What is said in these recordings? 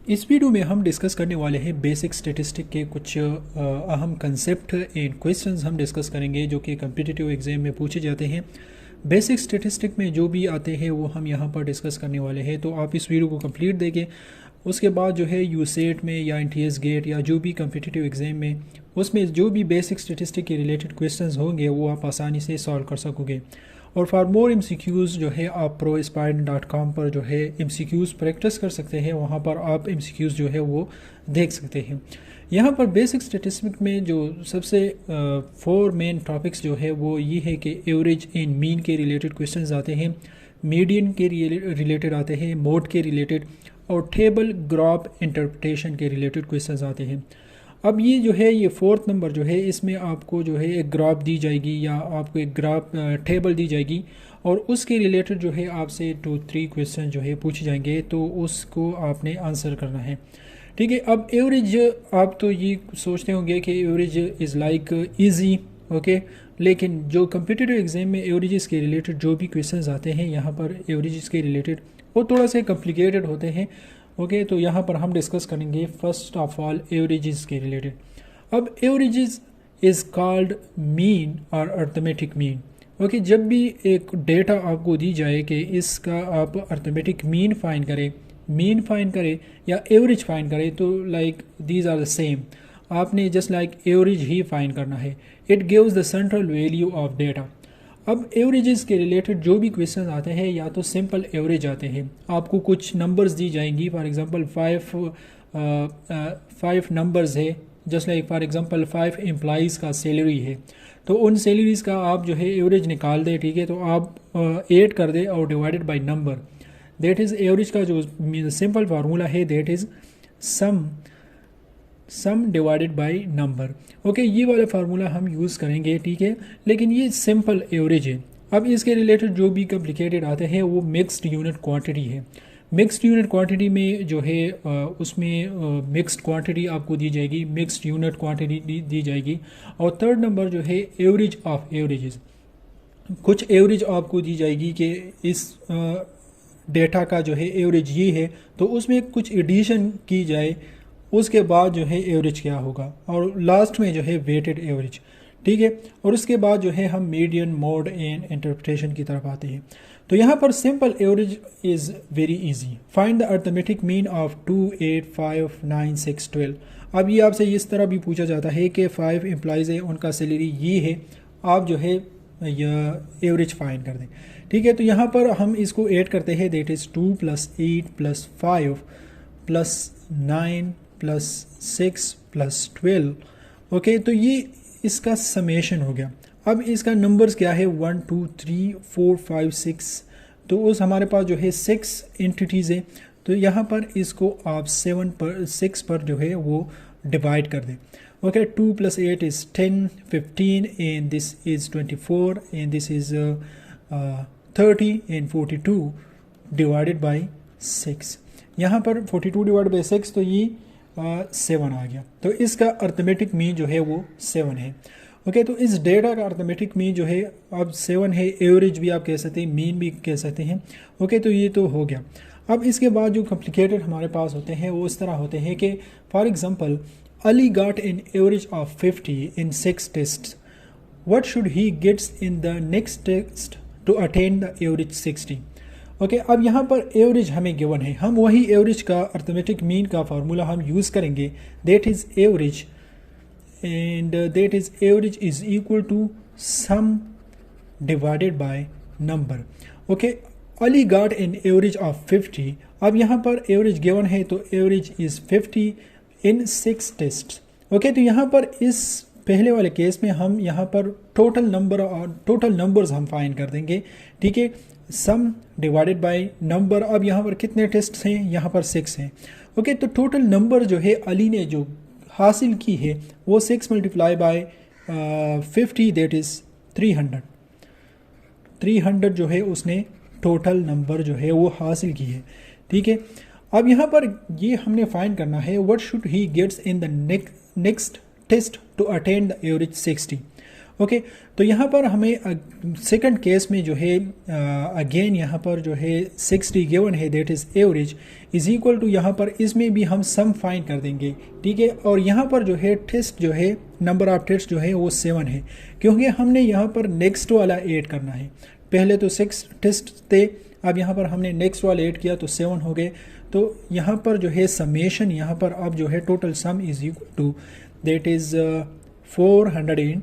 इस वीडियो में हम डिस्कस करने वाले हैं बेसिक स्टैटिस्टिक के कुछ अहम कंसेप्ट एंड क्वेश्चंस हम डिस्कस करेंगे जो कि कम्पिटिटिव एग्जाम में पूछे जाते हैं। बेसिक स्टैटिस्टिक में जो भी आते हैं वो हम यहाँ पर डिस्कस करने वाले हैं, तो आप इस वीडियो को कंप्लीट देंगे। उसके बाद जो है यूसेट में या एनटीएस गेट या जो भी कम्पिटिटिव एग्जाम में उसमें जो भी बेसिक स्टैटिस्टिक के रिलेटेड क्वेश्चंस होंगे वो आप आसानी से सॉल्व कर सकोगे। और फॉर मोर MCQs जो है आप proaspirant.com पर जो है MCQs प्रैक्टिस कर सकते हैं, वहाँ पर आप MCQs जो है वो देख सकते हैं। यहाँ पर बेसिक स्टैटिस्टिक में जो सबसे 4 मेन टॉपिक्स जो है वो ये है कि एवरेज एंड मीन के रिलेटेड क्वेश्चंस आते हैं, मीडियन के रिलेटेड आते हैं, मोड के रिलेटेड, और टेबल ग्राफ इंटरप्रिटेशन के रिलेटेड क्वेश्चंस आते हैं। अब ये जो है ये 4th नंबर जो है इसमें आपको जो है एक ग्राफ दी जाएगी या आपको एक ग्राफ टेबल दी जाएगी और उसके रिलेटेड जो है आपसे 2-3 क्वेश्चन जो है पूछे जाएंगे, तो उसको आपने आंसर करना है। ठीक है, अब एवरेज आप तो ये सोचते होंगे कि average is like easy, okay, लेकिन जो कम्पिटिटिव एग्जाम में एवरेजेस के रिलेटेड जो भी क्वेश्चंस आते हैं यहाँ पर एवरेजेस के रिलेटेड वो थोड़ा सा कॉम्प्लिकेटेड होते हैं। ओके, तो यहाँ पर हम डिस्कस करेंगे फर्स्ट ऑफ ऑल एवरेजेस के रिलेटेड। अब एवरेजेस इज़ कॉल्ड मीन और अर्थमेटिक मीन। ओके, जब भी एक डेटा आपको दी जाए कि इसका आप अर्थमेटिक मीन फाइंड करें या एवरेज फाइंड करें, तो like these are the same, आपने जस्ट लाइक एवरेज ही फाइंड करना है। It gives the central value of data. अब एवरेजेस के रिलेटेड जो भी क्वेश्चन आते हैं या तो सिंपल एवरेज आते हैं, आपको कुछ नंबर्स दी जाएंगी, फॉर एग्जांपल 5 नंबर्स है, just like for example 5 employees का सैलरी है, तो उन सैलरीज़ का आप जो है एवरेज निकाल दें। ठीक है, तो आप 8 कर दें और divided by number, that is average का जो सिंपल फार्मूला है, that is some divided by number. Okay, ये वाला फार्मूला हम यूज़ करेंगे। ठीक है, लेकिन ये सिंपल एवरेज है। अब इसके रिलेटेड जो भी कॉम्प्लिकेटेड आते हैं वो मिक्स्ड यूनिट क्वांटिटी है। मिक्स्ड यूनिट क्वांटिटी में जो है उसमें मिक्स्ड क्वांटिटी आपको दी जाएगी, मिक्स्ड यूनिट क्वांटिटी दी जाएगी। और थर्ड नंबर जो है एवरेज ऑफ एवरेजेस, कुछ एवरेज आपको दी जाएगी कि इस डेटा का जो है एवरेज ये है, तो उसमें कुछ एडिशन की जाए, उसके बाद जो है एवरेज क्या होगा, और लास्ट में जो है वेटेड एवरेज। ठीक है, और उसके बाद जो है हम मीडियन, मोड एंड इंटरप्रिटेशन की तरफ आते हैं। तो यहाँ पर simple average is very easy. Find the arithmetic mean of 2, 8, 5, 9, 6, 12। अब ये आपसे इस तरह भी पूछा जाता है कि 5 एम्प्लॉइज़ है, उनका सैलरी ये है, आप जो है एवरेज फाइंड कर दें। ठीक है, तो यहाँ पर हम इसको ऐड करते हैं, दैट इज़ 2 + 8 + 5 + 9 + 6 + 12। ओके, तो ये इसका समेशन हो गया। अब इसका नंबर्स क्या है, 1, 2, 3, 4, 5, 6, तो उस हमारे पास जो है 6 एंटिटीज़ है, तो यहाँ पर इसको आप 6 पर जो है वो डिवाइड कर दें। Okay, 2 + 8 is 10, 15 and this is 24 and this is 30 and 42 divided by 6। यहाँ पर 42 डिवाइड बाई 6, तो ये 7 आ गया। तो इसका अर्थमेटिक मीन जो है वो 7 है। ओके, तो इस डेटा का अर्थमेटिक मीन जो है अब 7 है। एवरेज भी आप कह सकते हैं, मीन भी कह सकते हैं। ओके, तो ये तो हो गया। अब इसके बाद जो कॉम्प्लिकेटेड हमारे पास होते हैं वो इस तरह होते हैं कि for example Ali got an average of 50 in 6 test, what should he gets in the next test to attain the average 60। Okay, अब यहाँ पर एवरेज हमें गिवन है, हम वही एवरेज का अर्थमेटिक मीन का फार्मूला हम यूज़ करेंगे, that is average, and that is average is equal to sum divided by number. Okay, Ali got an average of 50। अब यहाँ पर एवरेज गिवन है, तो average is 50 in 6 test. Okay, तो यहाँ पर इस पहले वाले केस में हम यहाँ पर टोटल नंबर और टोटल नंबर्स हम फाइंड कर देंगे। ठीक है, सम डिवाइडेड बाय नंबर। अब यहाँ पर कितने टेस्ट हैं, यहाँ पर 6 हैं। ओके, तो टोटल नंबर जो है अली ने जो हासिल की है वो 6 × बाय 50, दैट इज़ 300। 300 जो है उसने टोटल नंबर जो है वो हासिल की है। ठीक है, अब यहाँ पर ये हमने फाइंड करना है, what should he gets in the next test to attain the average 60। Okay तो यहाँ पर हमें सेकंड केस में जो है अगेन यहाँ पर जो है 60 गिवन है, that is average is equal to, यहाँ पर इसमें भी हम सम फाइंड कर देंगे, ठीक है। और यहाँ पर जो है टेस्ट जो है नंबर ऑफ टेस्ट जो है वो 7 है, क्योंकि हमने यहाँ पर नेक्स्ट वाला ऐड करना है। पहले तो 6 टेस्ट थे, अब यहाँ पर हमने नेक्स्ट वाला ऐड किया तो 7 हो गए। तो यहाँ पर जो है समेशन, यहाँ पर अब जो है total sum is equal to that is 420।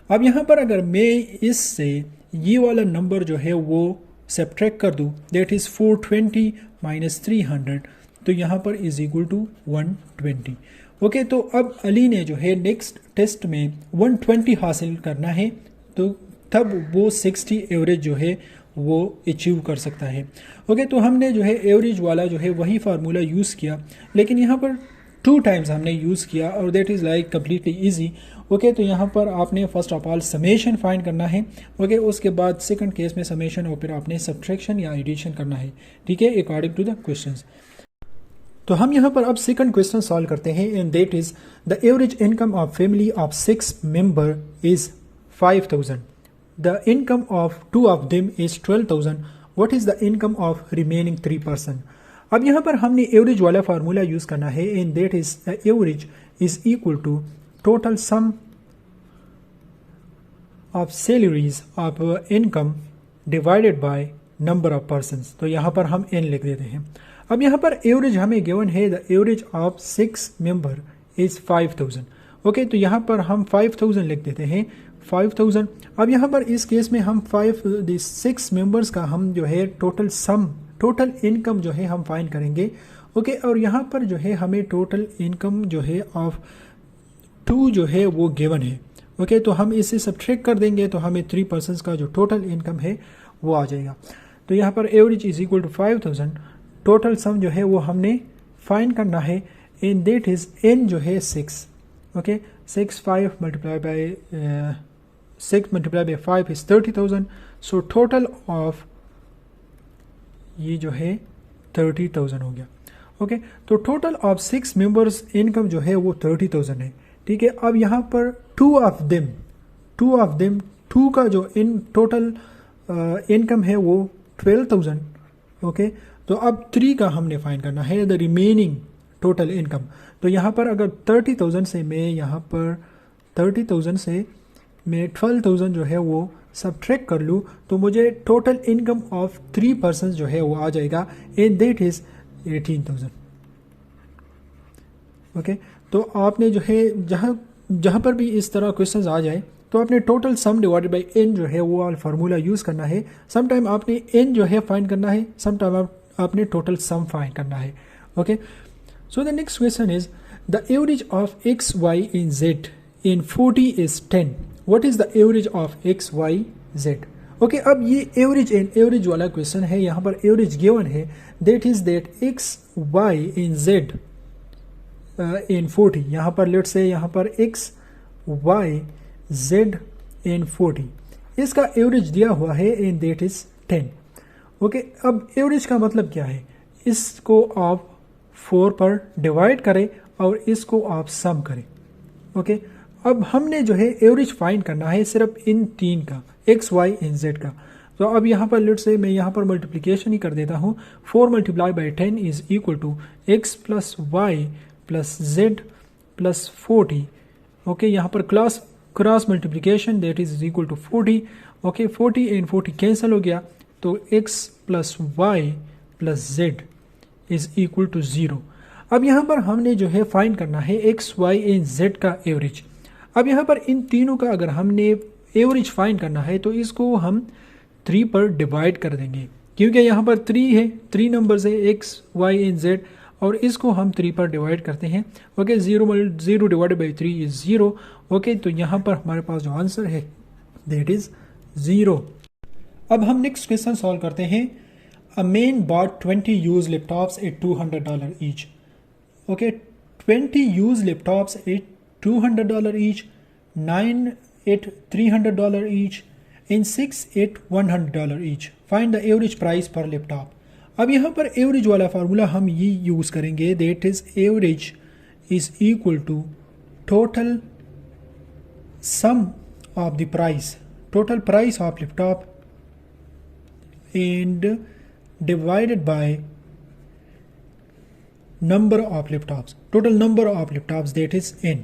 अब यहाँ पर अगर मैं इससे ये वाला नंबर जो है वो सब्ट्रैक्ट कर दूँ, दैट इज़ 420 माइनस 300, तो यहाँ पर इज इक्वल टू 120। ओके तो अब अली ने जो है नेक्स्ट टेस्ट में 120 हासिल करना है, तो तब वो 60 एवरेज जो है वो अचीव कर सकता है। ओके तो हमने जो है एवरेज वाला जो है वही फार्मूला यूज़ किया, लेकिन यहाँ पर 2 टाइम्स हमने यूज़ किया और that is like completely easy. Okay तो यहाँ पर आपने first of all summation find करना है, ओके उसके बाद सेकंड केस में समेशन और फिर आपने सब्ट्रैक्शन या एडिशन करना है, ठीक है, अकॉर्डिंग टू द क्वेश्चंस। तो हम यहाँ पर अब सेकंड क्वेश्चन सॉल्व करते हैं, and that is the average income of family of 6 member is 5000, the income of 2 of them is 12,000, what is the income of remaining 3 person। अब यहाँ पर हमने एवरेज वाला फार्मूला यूज़ करना है, and that is average is equal to total sum of salaries of income divided by number of persons. तो यहाँ पर हम n लिख देते हैं। अब यहाँ पर एवरेज हमें गिवन है, the average of 6 member is 5000। Okay तो यहाँ पर हम 5000 लिख देते हैं, 5000। अब यहाँ पर इस केस में हम 6 मेंबर्स का हम जो है टोटल सम, टोटल इनकम जो है हम फाइंड करेंगे। ओके और यहाँ पर जो है हमें टोटल इनकम जो है ऑफ 2 जो है वो गिवन है। ओके तो हम इसे सब्ट्रैक्ट कर देंगे तो हमें 3 पर्सनस का जो टोटल इनकम है वो आ जाएगा। तो यहाँ पर average is equal to 5000, total sum जो है वो हमने फाइंड करना है, इन दैट इज n जो है 6। Okay 6 multiply by 5 is 30,000, so total of ये जो है 30,000 हो गया। ओके तो टोटल ऑफ 6 मेंबर्स इनकम जो है वो 30,000 है, ठीक है। अब यहाँ पर 2 ऑफ देम 2 का जो इन टोटल इनकम है वो 12,000। ओके तो अब 3 का हमने फाइंड करना है, द रिमेनिंग टोटल इनकम। तो यहाँ पर अगर 30,000 से मैं यहाँ पर 30,000 से मैं 12,000 जो है वो सब्ट्रैक्ट कर लूँ तो मुझे टोटल इनकम ऑफ 3 पर्सन जो है वो आ जाएगा, एंड दैट इज़ 18,000। ओके तो आपने जो है जहाँ पर भी इस तरह क्वेश्चंस आ जाए तो आपने total sum divided bye n जो है वो वाला फार्मूला यूज़ करना है। सम टाइम आपने n जो है फाइंड करना है, सम टाइम आपने टोटल सम फाइंड करना है। Okay so the next question is the average of x y in z in 40 is 10, what is the average of x y z। Okay अब ये average and average वाला question है, यहाँ पर average given है, that is that x y in z in 40, यहाँ पर late से यहाँ पर x y z in 40 इसका एवरेज दिया हुआ है, एंड दैट इज 10। ओके अब एवरेज का मतलब क्या है, इसको आप 4 पर डिवाइड करें और इसको आप सम करें। ओके अब हमने जो है एवरेज फाइंड करना है सिर्फ इन 3 का, x y इन z का। तो अब यहाँ पर लेट से मैं यहाँ पर मल्टीप्लिकेशन ही कर देता हूँ, 4 multiply by 10 is equal to x plus y plus z plus 40। Okay यहाँ पर cross multiplication that is equal to 40। Okay 40 and 40 cancel हो गया, तो x plus y plus z is equal to 0। अब यहाँ पर हमने जो है फाइंड करना है x y एंड z का एवरेज। अब यहाँ पर इन तीनों का अगर हमने एवरेज फाइंड करना है तो इसको हम 3 पर डिवाइड कर देंगे, क्योंकि यहाँ पर 3 है, 3 नंबर्स है x y एंड z, और इसको हम 3 पर डिवाइड करते हैं। Okay 0 divided by 3 is 0। Okay तो यहाँ पर हमारे पास जो आंसर है दैट इज 0। अब हम नेक्स्ट क्वेश्चन सॉल्व करते हैं। A man bought 20 used laptops at $200 each. Okay 20 used laptops at $200 each, 9 at $300 each, and 6 at $100 each. Find the average price per laptop. अब यहाँ पर एवरेज वाला फार्मूला हम ये यूज़ करेंगे, that is average is equal to total sum of the price, total price of laptop and divided by number of laptops, total number of laptops, that is n.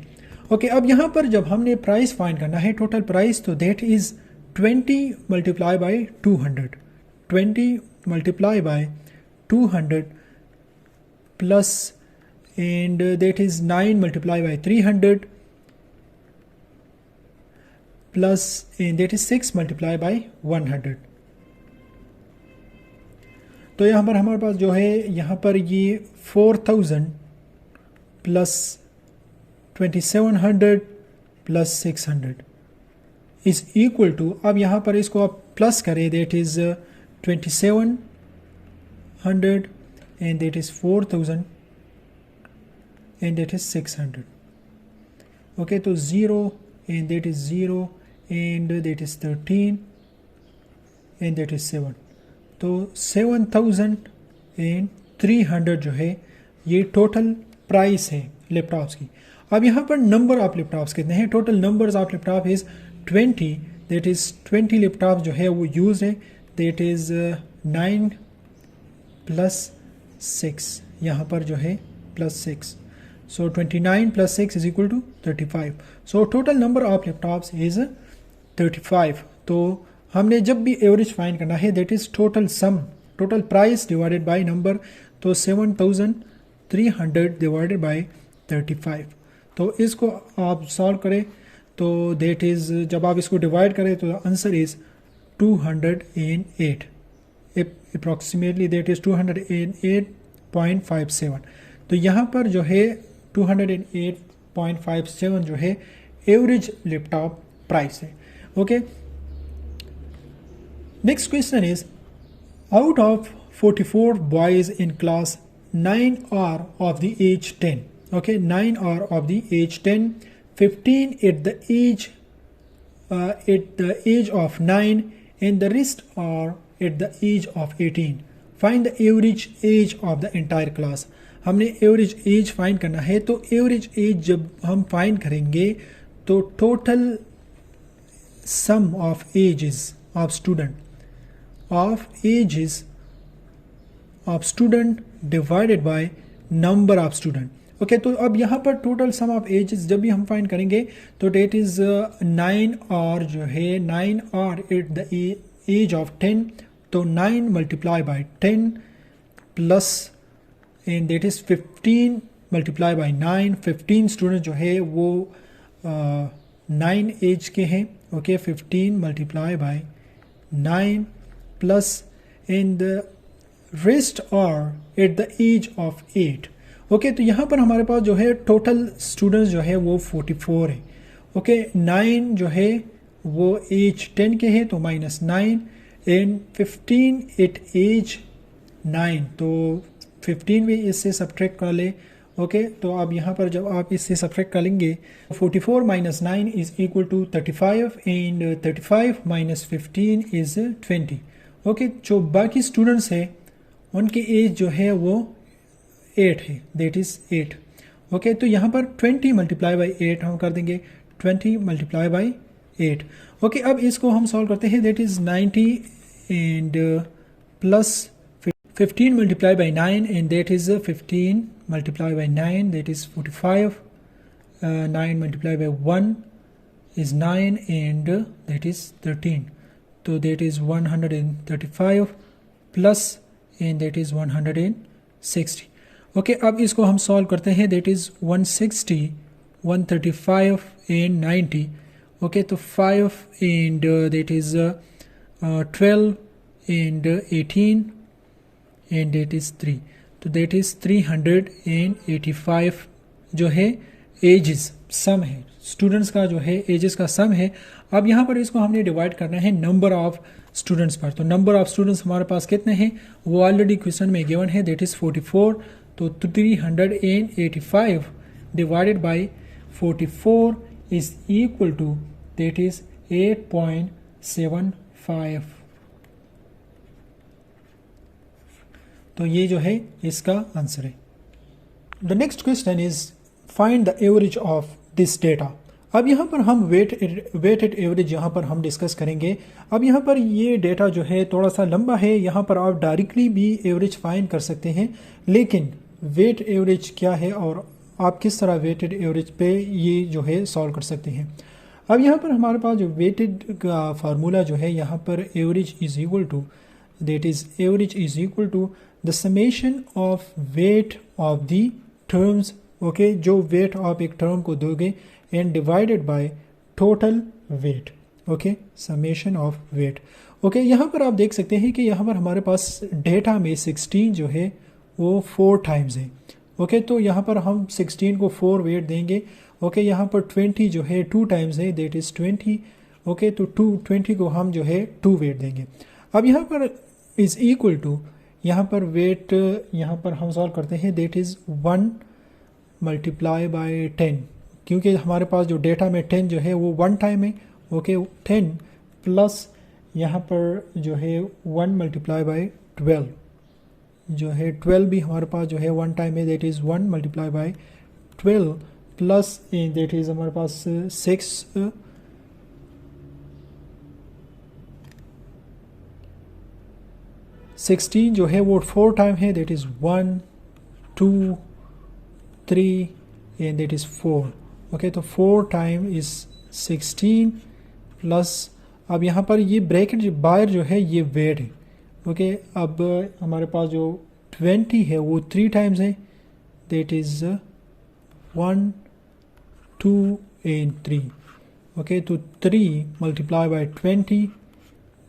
Okay अब यहाँ पर जब हमने price find करना है, total price, तो that is 20 multiply by 200, 20 multiply by 200 plus and that is 9 multiply by 300 plus and that is 6 multiply by 100. तो यहाँ पर हमारे पास जो है, यहाँ पर ये 4000 plus 2700 plus 600 is equal to, अब यहाँ पर इसको आप प्लस करें, that is 2700 and that is 4000 and that is 600. Okay, तो 0 and that is 0 and that is 13 and that is 7. तो 7300 जो है ये टोटल प्राइस है लैपटॉप्स की. अब यहाँ पर नंबर ऑफ लैपटॉप्स कितने हैं? Total numbers of laptop is 20, that is 20 laptop जो है वो यूज़ है, दैट इज़ 9 प्लस 6, यहाँ पर जो है plus 6, so 29 plus 6 is equal to 35. So total number of laptops is 35. तो हमने जब भी एवरेज फाइंड करना है, that is total sum, total price divided by number, तो 7300 डिवाइडेड बाय 35. तो इसको आप सॉल्व करें, तो दैट इज़, जब आप इसको डिवाइड करें तो answer is 208 approximately, that is 208.57. तो यहाँ पर जो है 208.57 जो है एवरेज लैपटॉप प्राइस है. Okay, next question is, out of 44 boys in class, 9 are of the age 10. Okay, 9 are of the age 10, 15 at the age of 9 and the rest are at the age of 18. Find the average age of the entire class. हमने average age find करना है. तो average age जब हम find करेंगे तो total sum of ages of student divided by number of student. Okay, तो अब यहाँ पर टोटल सम ऑफ एजेस जब भी हम फाइंड करेंगे तो डेट इज़ 9 और जो है 9 और एट द एज ऑफ 10, तो 9 multiply by 10 plus and that is 15 multiply by 9. 15 student जो है वो 9 एज के हैं. Okay, 15 multiply by 9 plus and the rest are at the age of 8. Okay, तो यहाँ पर हमारे पास जो है टोटल स्टूडेंट्स जो है वो 44 है. ओके, 9 जो है वो एज 10 के हैं, तो -9 एंड 15 एट एज 9, तो 15 भी इससे सब्ट्रैक्ट कर ले. ओके, तो अब यहाँ पर जब आप इससे सब्ट्रैक्ट कर लेंगे, 44 - 9 is equal to 35 and 35 - 15 is 20. Okay, जो बाकी स्टूडेंट्स हैं उनकी एज जो है वो 8 है, दैट इज़ 8. ओके, तो यहाँ पर 20 मल्टीप्लाई बाई 8 हम कर देंगे, 20 मल्टीप्लाई बाई 8. ओके, अब इसको हम सॉल्व करते हैं, that is 90 and plus 15 multiply by 9 and that is 15 multiply by 9, that is 45. 9 multiply by 1 is 9 and that is 13, so that is 135 plus and that is 160. Okay, अब इसको हम solve करते हैं, दैट इज़ 160, 135 एंड 90. ओके, तो 5 and that is 12 and 18 and that is 3, तो that is 385 जो है edges सम है, स्टूडेंट्स का जो है एजेस का सम है. अब यहाँ पर इसको हमने डिवाइड करना है नंबर ऑफ स्टूडेंट्स पर. तो नंबर ऑफ स्टूडेंट्स हमारे पास कितने हैं वो ऑलरेडी क्वेश्चन में गिवन है, दैट इज़ 44. तो 385 divided by 44 is equal to that is 8.75. तो ये जो है इसका आंसर है. The next question is find the average of this data. अब यहाँ पर हम वेटेड एवरेज यहाँ पर हम डिस्कस करेंगे। अब यहाँ पर ये डेटा जो है थोड़ा सा लंबा है, यहाँ पर आप डायरेक्टली भी एवरेज फाइंड कर सकते हैं, लेकिन वेट एवरेज क्या है और आप किस तरह वेटेड एवरेज पे ये जो है सॉल्व कर सकते हैं। अब यहाँ पर हमारे पास जो वेटेड का फार्मूला जो है, यहाँ पर average is equal to average is equal to the summation of weight of the terms. Okay, जो वेट आप एक टर्म को दोगे and divided by total weight. Okay, summation of weight. Okay, यहाँ पर आप देख सकते हैं कि यहाँ पर हमारे पास डेटा में 16 जो है वो 4 टाइम्स है। ओके, तो यहाँ पर हम 16 को 4 वेट देंगे। ओके, यहाँ पर 20 जो है 2 टाइम्स है, दैट इज़ 20। ओके, तो 20 को हम जो है 2 वेट देंगे। अब यहाँ पर इज़ इक्वल टू, यहाँ पर वेट यहाँ पर हम सॉल्व करते हैं, दैट इज़ 1 मल्टीप्लाई बाय 10, क्योंकि हमारे पास जो डेटा में 10 जो है वो 1 टाइम है। ओके, 10 प्लस यहाँ पर जो है 1 मल्टीप्लाई बाय 12 जो है 12 भी हमारे पास जो है 1 टाइम है, that is 1 multiply by 12 plus that is हमारे पास 16 जो है वो 4 टाइम है, that is 1 2 3 and that is 4। Okay, तो 4 टाइम इज़ 16 प्लस, अब यहाँ पर ये ब्रैकेट जो बाहर जो है ये वेट है। ओके, अब हमारे पास जो 20 है वो 3 टाइम्स है, दैट इज़ 1 2 एंड 3। ओके, तो 3 multiply by 20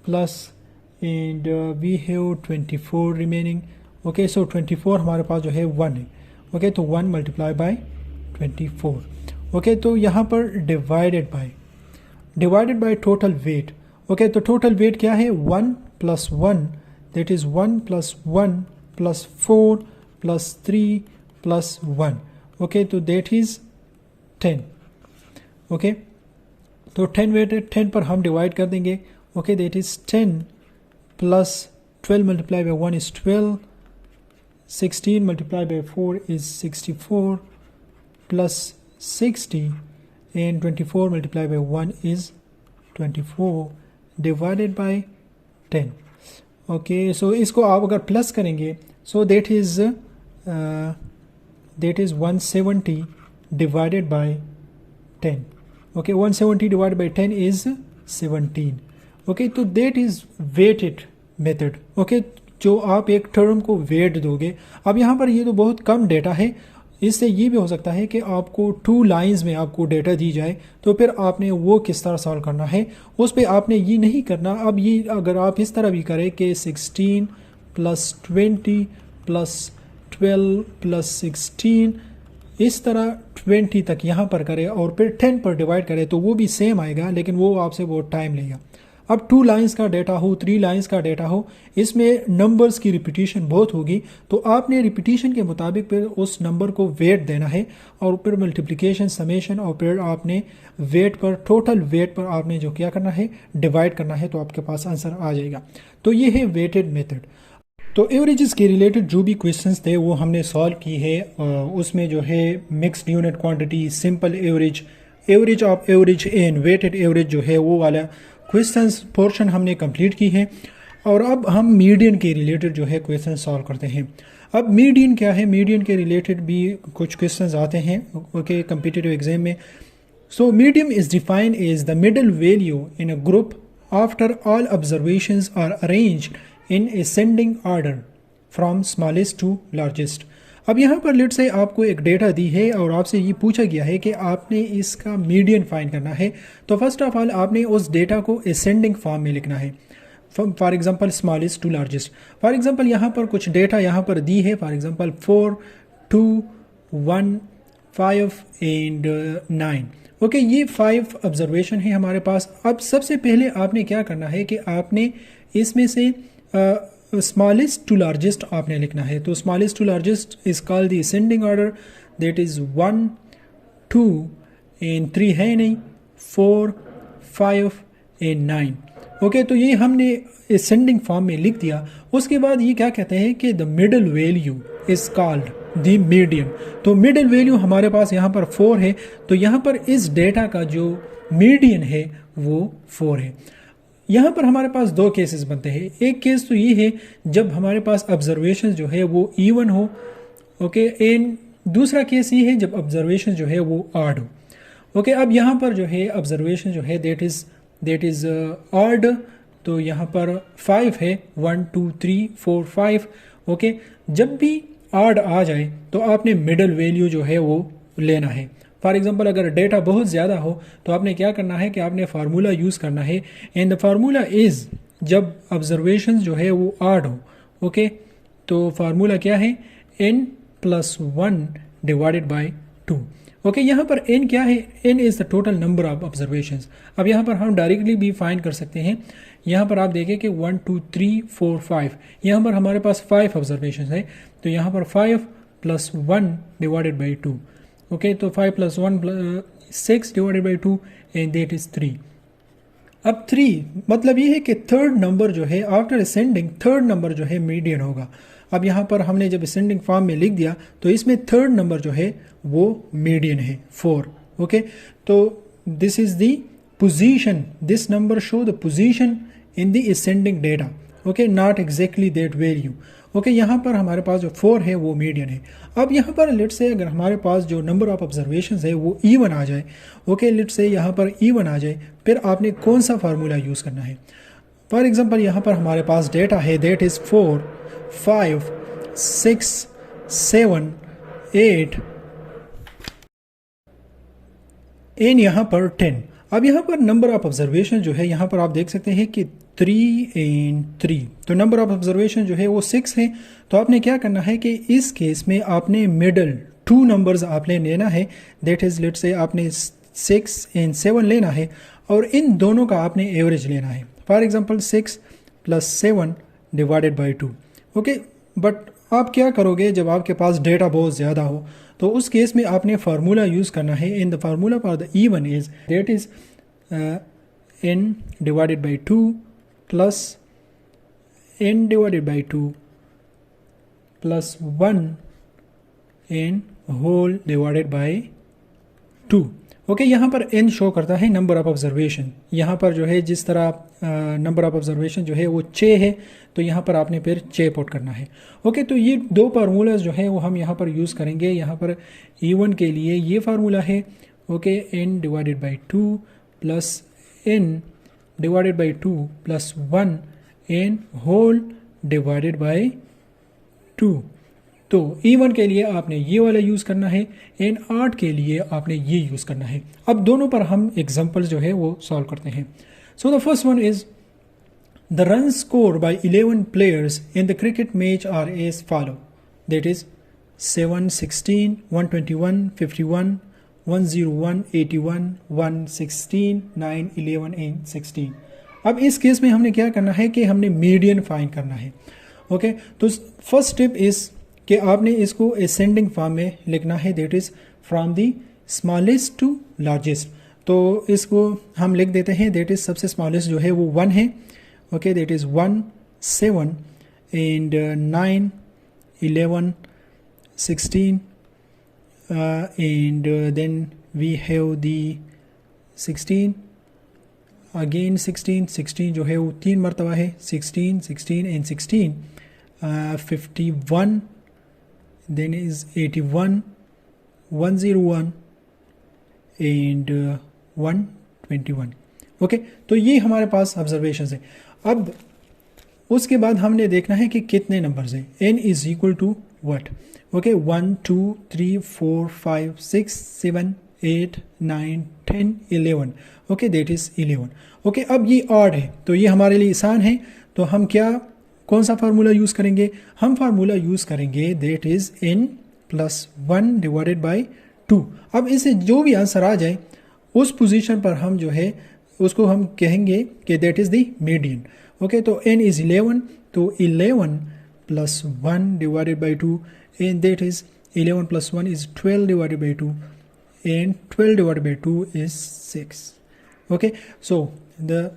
plus and we have 24 remaining. Okay, so 24 हमारे पास जो है 1 है। ओके, तो 1 मल्टीप्लाई बाय 24। ओके, तो यहाँ पर divided by total weight. Okay, तो टोटल वेट क्या है, 1 plus 1 that is 1 plus 1 plus 4 plus 3 plus 1। Okay, तो दैट इज़ 10। ओके, तो 10 वेट 10 पर हम डिवाइड कर देंगे। Okay, that is 10 plus 12 multiply by 1 is 12, 16 multiply by 4 is 64 plus 60 and 24 multiplied by 1 is 24 divided by 10. Okay, so इसको आप अगर plus करेंगे, so that is 170 divided by 10. Okay, 170 divided by 10 is 17. Okay, तो that is weighted method. Okay, जो आप एक term को wait दोगे। अब यहाँ पर ये तो बहुत कम डेटा है, इससे ये भी हो सकता है कि आपको 2 लाइंस में आपको डेटा दी जाए, तो फिर आपने वो किस तरह सॉल्व करना है, उस पर आपने ये नहीं करना। अब ये अगर आप इस तरह भी करें कि 16 प्लस 20 प्लस 12 प्लस 16 इस तरह 20 तक यहाँ पर करें और फिर 10 पर डिवाइड करें, तो वो भी सेम आएगा, लेकिन वो आपसे बहुत टाइम लेगा। अब 2 लाइंस का डेटा हो, 3 लाइंस का डेटा हो, इसमें नंबर्स की रिपीटिशन बहुत होगी, तो आपने रिपीटिशन के मुताबिक फिर उस नंबर को वेट देना है और फिर मल्टीप्लिकेशन समेशन और फिर आपने वेट पर, टोटल वेट पर आपने जो क्या करना है, डिवाइड करना है, तो आपके पास आंसर आ जाएगा। तो ये है वेटेड मेथड। तो एवरेजेस के रिलेटेड जो भी क्वेश्चंस थे वो हमने सॉल्व की है। उसमें जो है mixed unit quantity, simple average, average of average and weighted average जो है वो वाला क्वेश्चंस पोर्शन हमने कंप्लीट की है। और अब हम मीडियन के रिलेटेड जो है क्वेश्चन सॉल्व करते हैं। अब मीडियन क्या है, मीडियन के रिलेटेड भी कुछ क्वेश्चंस आते हैं ओके कॉम्पिटिटिव एग्जाम में। So medium is defined as the middle value in a group after all observations are arranged in ascending order from smallest to largest. अब यहाँ पर लेट से आपको एक डेटा दी है और आपसे ये पूछा गया है कि आपने इसका मीडियन फाइंड करना है। तो फर्स्ट ऑफ ऑल आपने उस डेटा को असेंडिंग फॉर्म में लिखना है, for example smallest to largest. For example यहाँ पर कुछ डेटा यहाँ पर दी है, फॉर एग्जांपल 4 2 1 5 एंड 9। ओके, ये 5 ऑब्जर्वेशन है हमारे पास। अब सबसे पहले आपने क्या करना है कि आपने इसमें से स्मॉलेस्ट टू लार्जेस्ट आपने लिखना है। तो smallest to largest is called the ascending order, that is 1 2 and 3 है नहीं, 4 5 एंड 9। ओके, तो ये हमने असेंडिंग फॉर्म में लिख दिया। उसके बाद ये क्या कहते हैं कि the middle value is called the median. तो मिडिल वैल्यू हमारे पास यहाँ पर 4 है, तो यहाँ पर इस डेटा का जो मीडियन है वो 4 है। यहाँ पर हमारे पास दो केसेस बनते हैं। एक केस तो ये है जब हमारे पास ऑब्जर्वेशन जो है वो इवन हो, ओके, एंड दूसरा केस ये है जब ऑब्जर्वेशन जो है वो ऑड हो। ओके, अब यहाँ पर जो है ऑब्जर्वेशन जो है दैट इज़ ऑड, तो यहाँ पर 5 है, 1 2 3 4 5। ओके, जब भी ऑड आ जाए तो आपने मिडल वैल्यू जो है वो लेना है। फॉर एग्जांपल अगर डेटा बहुत ज़्यादा हो तो आपने क्या करना है कि आपने फार्मूला यूज़ करना है, एंड द फार्मूला इज़ जब ऑब्जर्वेशन जो है वो ऑड हो। ओके, तो फार्मूला क्या है, n+1 डिवाइडेड बाई 2। ओके, यहाँ पर n क्या है, n is the total number of observations. अब यहाँ पर हम डायरेक्टली भी फाइंड कर सकते हैं। यहाँ पर आप देखें कि 1 2 3 4 5, यहाँ पर हमारे पास 5 ऑब्जर्वेशन है, तो यहाँ पर 5 + 1 डिवाइडेड बाई 2। ओके, तो 5 + 1 6 divided by 2 and that is 3। अब 3 मतलब ये है कि थर्ड नंबर जो है आफ्टर असेंडिंग, थर्ड नंबर जो है मीडियन होगा। अब यहाँ पर हमने जब असेंडिंग फॉर्म में लिख दिया तो इसमें थर्ड नंबर जो है वो मीडियन है 4। ओके, तो this is the position, this number show the position in the ascending data. Okay, not exactly that value. Okay, यहाँ पर हमारे पास जो 4 है वो मीडियन है। अब यहाँ पर लेट से अगर हमारे पास जो नंबर ऑफ ऑब्जर्वेशंस है वो इवन आ जाए, ओके, लेट से यहाँ पर इवन आ जाए, फिर आपने कौन सा फार्मूला यूज़ करना है। फॉर एग्जांपल यहाँ पर हमारे पास डेटा है दैट इज़ 4 5 6 7 8 एंड यहाँ पर 10। अब यहाँ पर नंबर ऑफ ऑब्जर्वेशन जो है यहाँ पर आप देख सकते हैं कि 3 एंड 3, तो नंबर ऑफ ऑब्जर्वेशन जो है वो 6 है। तो आपने क्या करना है कि इस केस में आपने मिडल 2 नंबर्स आपने लेना है, दैट इज़ लेट से आपने 6 एंड 7 लेना है, और इन दोनों का आपने एवरेज लेना है। For example 6 + 7 divided by 2। Okay, but आप क्या करोगे जब आपके पास डेटा बहुत ज़्यादा हो, तो उस केस में आपने फार्मूला यूज़ करना है। In the formula for the even is that is n divided by 2 plus n divided by 2 plus 1 n whole divided by 2। Okay, यहाँ पर n शो करता है नंबर ऑफ ऑब्जर्वेशन। यहाँ पर जो है जिस तरह नंबर ऑफ ऑब्जर्वेशन जो है वो 6 है, तो यहाँ पर आपने फिर 6 पुट करना है। ओके, तो ये दो फार्मूलाज जो है वो हम यहाँ पर यूज़ करेंगे। यहाँ पर E1 के लिए ये फार्मूला है, okay, n divided by 2 plus n divided by 2 plus 1 n whole divided by 2। तो E1 के लिए आपने ये वाला यूज़ करना है, एंड 8 के लिए आपने ये यूज़ करना है। अब दोनों पर हम एग्जांपल्स जो है वो सॉल्व करते हैं। So the first one is the run score by 11 players in the cricket match are as follow, that is 7 16 121 51 101 81 116 9 11 and 16। अब इस केस में हमने क्या करना है कि हमने मीडियन फाइंड करना है। ओके, तो फर्स्ट स्टेप इज़ कि आपने इसको असेंडिंग फॉर्म में लिखना है, that is from the smallest to largest. तो इसको हम लिख देते हैं, दैट इज़ सबसे स्मॉलेस्ट जो है वो 1 है। Okay, that is 1 7 and 9 11 16 and then we have the 16 again 16 जो है वो 3 मरतबा है, 16 16 and 16 51 then is 81 101 and 121। Okay, तो ये हमारे पास ऑब्जर्वेशंस है। अब उसके बाद हमने देखना है कि कितने नंबर्स हैं। n is equal to what. Okay, 1 2 3 4 5 6 7 8 9 10 11। Okay, that is 11। Okay, अब ये ऑड है तो ये हमारे लिए आसान है, तो हम कौन सा फार्मूला यूज़ करेंगे, हम फार्मूला यूज़ करेंगे that is n+1 divided by 2। अब इससे जो भी आंसर आ जाए उस पोजीशन पर हम जो है उसको हम कहेंगे कि that is the median. Okay, तो n इज़ 11, तो 11+1 divided by 2 and that is 11+1 is 12 divided by 2 and 12 divided by 2 is 6। Okay, so the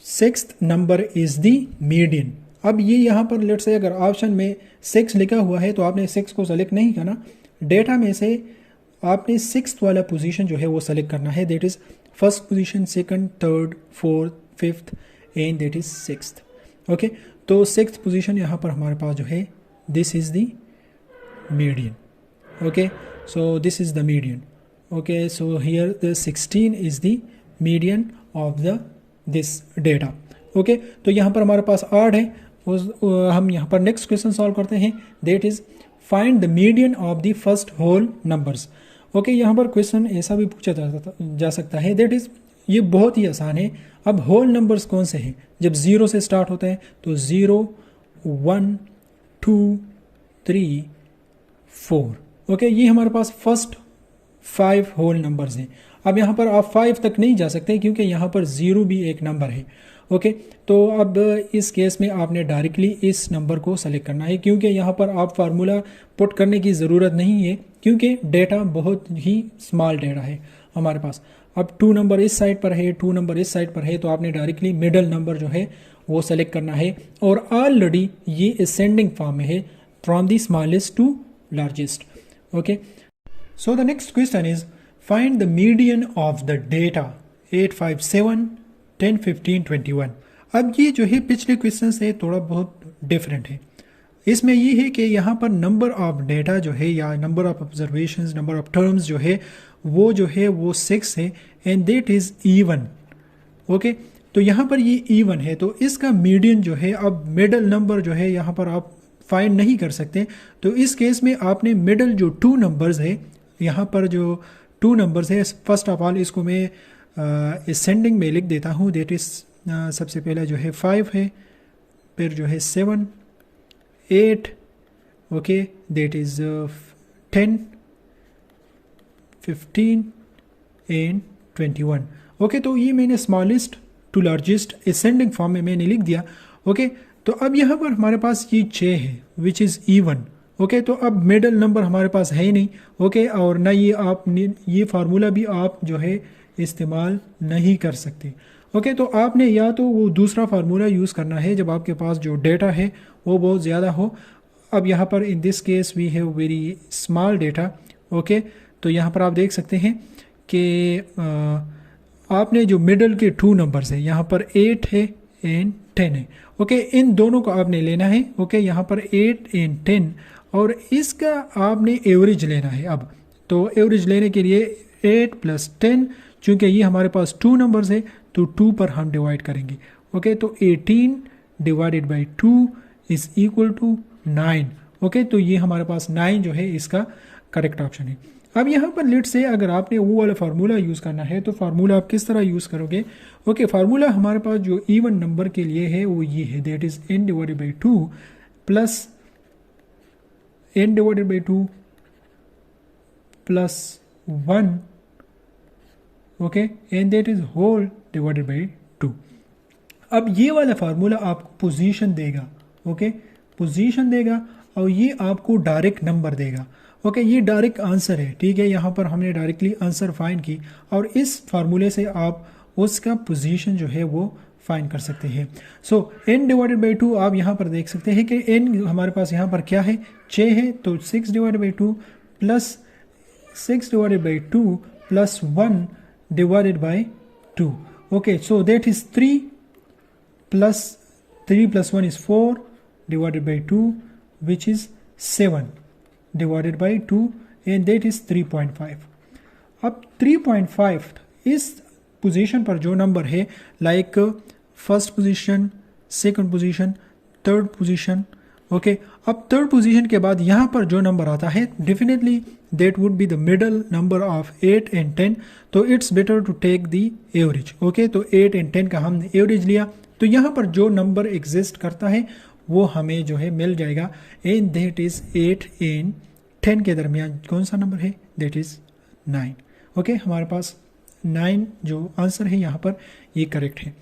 6th number is the median। अब ये यहाँ पर लेट से अगर ऑप्शन में 6 लिखा हुआ है तो आपने 6 को सेलेक्ट नहीं करना, डेटा में से आपने 6th वाला पोजीशन जो है वो सेलेक्ट करना है, that is first position, second, third, fourth, fifth and that is 6th। Okay, तो 6th पोजीशन यहाँ पर हमारे पास जो है this is the median. Okay, so this is the median. Okay, so here the 16 is the median of the this data. Okay, तो यहाँ पर हमारे पास 8 है, हम यहाँ पर नेक्स्ट क्वेश्चन सॉल्व करते हैं, that is find the median of the first whole numbers. Okay, यहाँ पर क्वेश्चन ऐसा भी पूछा जा सकता है, दैट इज़ ये बहुत ही आसान है। अब होल नंबर्स कौन से हैं? जब 0 से स्टार्ट होते हैं तो 0, 1, 2, 3, 4। ओके, ये हमारे पास फर्स्ट 5 होल नंबर्स हैं। अब यहाँ पर आप 5 तक नहीं जा सकते क्योंकि यहाँ पर 0 भी एक नंबर है। ओके, तो अब इस केस में आपने डायरेक्टली इस नंबर को सेलेक्ट करना है, क्योंकि यहाँ पर आप फार्मूला पुट करने की ज़रूरत नहीं है क्योंकि डेटा बहुत ही स्मॉल डेटा है हमारे पास। अब 2 नंबर इस साइड पर है, 2 नंबर इस साइड पर है, तो आपने डायरेक्टली मिडल नंबर जो है वो सेलेक्ट करना है, और ऑलरेडी ये असेंडिंग फॉर्म में है from the smallest to largest. Okay, so the next question is find the median of the data 8, 5, 7, 10, 15, 21। अब ये जो है पिछले क्वेश्चन से थोड़ा बहुत डिफरेंट है। इसमें ये है कि यहाँ पर नंबर ऑफ डेटा जो है या number of observations, number of terms जो है वो 6 है and that is even. Okay, तो यहाँ पर ये इवन है, तो इसका मीडियन जो है, अब मिडल नंबर जो है यहाँ पर आप फाइंड नहीं कर सकते, तो इस केस में आपने मिडल जो 2 नंबर्स है, यहाँ पर जो 2 नंबर्स है, फर्स्ट ऑफ ऑल इसको मैं असेंडिंग में लिख देता हूँ, दैट इज़ सबसे पहला जो है 5 है, फिर जो है 7, 8, okay, that is 10, 15 and 21। Okay, तो ये मैंने smallest to largest ascending form में मैंने लिख दिया। ओके, तो अब यहाँ पर हमारे पास ये 6 है विच इज़ इवन। ओके, तो अब मिडल नंबर हमारे पास है ही नहीं। ओके, और ना ये फार्मूला भी आप जो है इस्तेमाल नहीं कर सकते। ओके, तो आपने या तो वो दूसरा फार्मूला यूज़ करना है जब आपके पास जो डेटा है वो बहुत ज़्यादा हो। अब यहाँ पर in this case we have very small data. Okay, तो यहाँ पर आप देख सकते हैं कि आपने जो मिडल के 2 नंबर्स है, यहाँ पर 8 है एंड 10 है। ओके, इन दोनों को आपने लेना है। ओके, यहाँ पर 8 एंड 10, और इसका आपने एवरेज लेना है। अब तो एवरेज लेने के लिए 8 + 10, चूँकि ये हमारे पास 2 नंबर्स है तो 2 पर हम डिवाइड करेंगे। ओके, तो 18 divided by 2 is equal to 9। Okay, तो ये हमारे पास 9 जो है इसका करेक्ट ऑप्शन है। अब यहाँ पर लेट से अगर आपने वो वाला फार्मूला यूज़ करना है तो फार्मूला आप किस तरह यूज़ करोगे? ओके, फार्मूला हमारे पास जो इवन नंबर के लिए है वो ये है, that is n divided by 2 plus n divided by 2 plus 1, okay, and that is whole divided by 2। अब ये वाला फार्मूला आपको पोजीशन देगा। ओके, पोजीशन देगा और ये आपको डायरेक्ट नंबर देगा। ओके, ये डायरेक्ट आंसर है। ठीक है, यहाँ पर हमने डायरेक्टली आंसर फाइंड की और इस फार्मूले से आप उसका पोजीशन जो है वो फाइंड कर सकते हैं। सो n डिवाइडेड बाई 2 आप यहाँ पर देख सकते हैं कि n हमारे पास यहाँ पर क्या है, 6 है, तो 6 divided by 2 plus 6 divided by 2 plus 1 divided by 2. Okay, so that is 3 plus 1 is 4 divided by 2, which is 7 divided by 2, and that is 3.5. अब 3.5 इस पोजीशन पर जो नंबर है, like first position, second position, third position. Okay, अब third position के बाद यहाँ पर जो नंबर आता है definitely that would be the middle number of 8 and 10, तो it's better to take the average. Okay, तो 8 एंड 10 का हमने एवरेज लिया, तो यहाँ पर जो नंबर एग्जिस्ट करता है वो हमें जो है मिल जाएगा, एंड दैट इज़ 8 एंड 10 के दरमियान कौन सा नंबर है, दैट इज़ 9। ओके, हमारे पास 9 जो आंसर है यहाँ पर ये करेक्ट है।